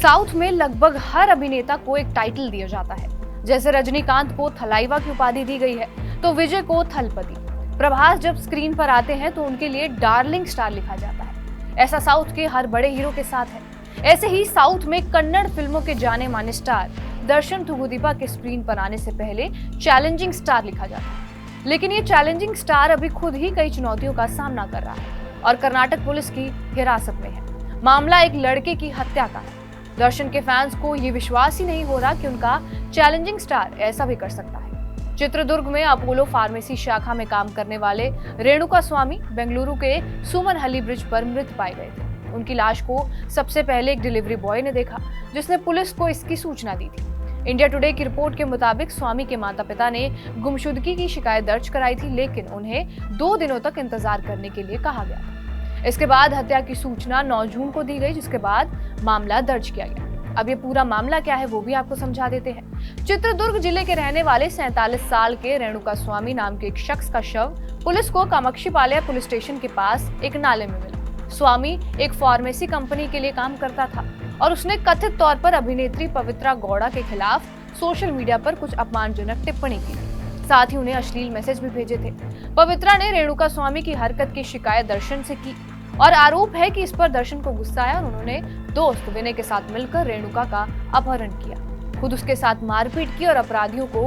South में लगभग हर अभिनेता को एक टाइटल दिया जाता है। जैसे रजनीकांत को थलाइवा की उपाधि दी गई है, तो विजय को थलपति। प्रभास जब स्क्रीन पर आते हैं तो उनके लिए डार्लिंग स्टार लिखा जाता है। ऐसा साउथ के हर बड़े हीरो के साथ है। ऐसे ही साउथ में कन्नड़ फिल्मों के जाने माने स्टार दर्शन थुगुदीपा के स्क्रीन पर आने से पहले चैलेंजिंग स्टार लिखा जाता है। लेकिन ये चैलेंजिंग स्टार अभी खुद ही कई चुनौतियों का सामना कर रहा है और कर्नाटक पुलिस की हिरासत में है। मामला एक लड़के की हत्या का है। दर्शन के फैंस को ये विश्वास ही नहीं हो रहा कि उनका चैलेंजिंग स्टार ऐसा भी कर सकता है। चित्रदुर्ग में अपोलो फार्मेसी शाखा में काम करने वाले रेणुका स्वामी बेंगलुरु के सुमनहल्ली ब्रिज पर मृत पाए गए थे। उनकी लाश को सबसे पहले एक डिलीवरी बॉय ने देखा, जिसने पुलिस को इसकी सूचना दी थी। इंडिया टुडे की रिपोर्ट के मुताबिक स्वामी के माता पिता ने गुमशुदगी की शिकायत दर्ज कराई थी, लेकिन उन्हें 2 दिनों तक इंतजार करने के लिए कहा गया था। इसके बाद हत्या की सूचना 9 जून को दी गई, जिसके बाद मामला दर्ज किया गया। अब ये पूरा मामला क्या है वो भी आपको समझा देते हैं। चित्रदुर्ग जिले के रहने वाले 47 साल के रेणुका स्वामी नाम के एक शख्स का शव पुलिस को कामाक्षीपालय पुलिस स्टेशन के पास एक नाले में मिला। स्वामी एक फार्मेसी कंपनी के लिए काम करता था और उसने कथित तौर पर अभिनेत्री पवित्रा गौड़ा के खिलाफ सोशल मीडिया पर कुछ अपमानजनक टिप्पणी की थी। साथ ही उन्हें अश्लील मैसेज भी भेजे थे। पवित्रा ने रेणुका स्वामी की हरकत की शिकायत दर्शन से की और आरोप है कि इस पर दर्शन को गुस्सा आया और उन्होंने दोस्त विनय के साथ मिलकर रेणुका का अपहरण किया, खुद उसके साथ मारपीट की और अपराधियों को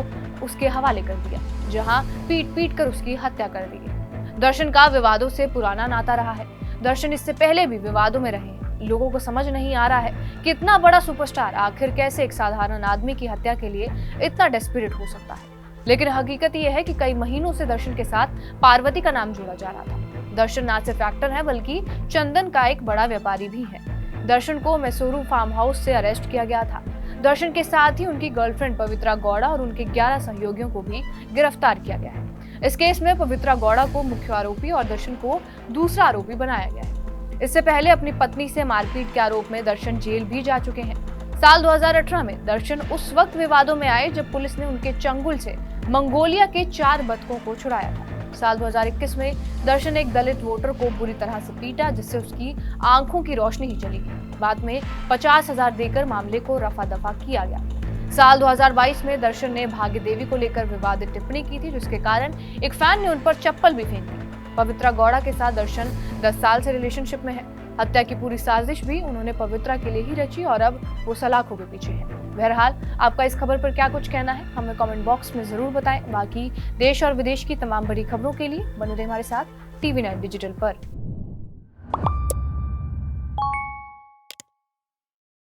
उसके हवाले कर दिया, जहां पीट कर उसकी हत्या कर दी गई। दर्शन का विवादों से पुराना नाता रहा है। दर्शन इससे पहले भी विवादों में रहे हैं। लोगों को समझ नहीं आ रहा है कि इतना बड़ा सुपरस्टार आखिर कैसे एक साधारण आदमी की हत्या के लिए इतना डेस्परेट हो सकता है। लेकिन हकीकत यह है कि कई महीनों से दर्शन के साथ पार्वती का नाम जोड़ा जा रहा था। दर्शन ना सिर्फ एक्टर है बल्कि चंदन का एक बड़ा व्यापारी भी है। दर्शन को मैसूरू फार्म हाउस से अरेस्ट किया गया था। दर्शन के साथ ही उनकी गर्लफ्रेंड पवित्रा गौड़ा और उनके 11 सहयोगियों को भी गिरफ्तार किया गया है। इस केस में पवित्रा गौड़ा को मुख्य आरोपी और दर्शन को दूसरा आरोपी बनाया गया है। इससे पहले अपनी पत्नी से मारपीट के आरोप में दर्शन जेल भी जा चुके हैं। साल 2018 में दर्शन उस वक्त विवादों में आए जब पुलिस ने उनके चंगुल से मंगोलिया के 4 बतखों को छुड़ाया था। साल 2021 में दर्शन एक दलित वोटर को बुरी तरह से पीटा, जिससे उसकी आंखों की रोशनी ही चली गई। बाद में 50,000 देकर मामले को रफा दफा किया गया। साल 2022 में दर्शन ने भाग्य देवी को लेकर विवादित टिप्पणी की थी, जिसके कारण एक फैन ने उन पर चप्पल भी फेंक दी। पवित्रा गौड़ा के साथ दर्शन 10 साल से रिलेशनशिप में है। हत्या की पूरी साजिश भी उन्होंने पवित्रा के लिए ही रची और अब वो सलाखों के पीछे है। बहरहाल आपका इस खबर पर क्या कुछ कहना है हमें कमेंट बॉक्स में जरूर बताएं। बाकी देश और विदेश की तमाम बड़ी खबरों के लिए बने रहिए हमारे साथ TV9 डिजिटल पर।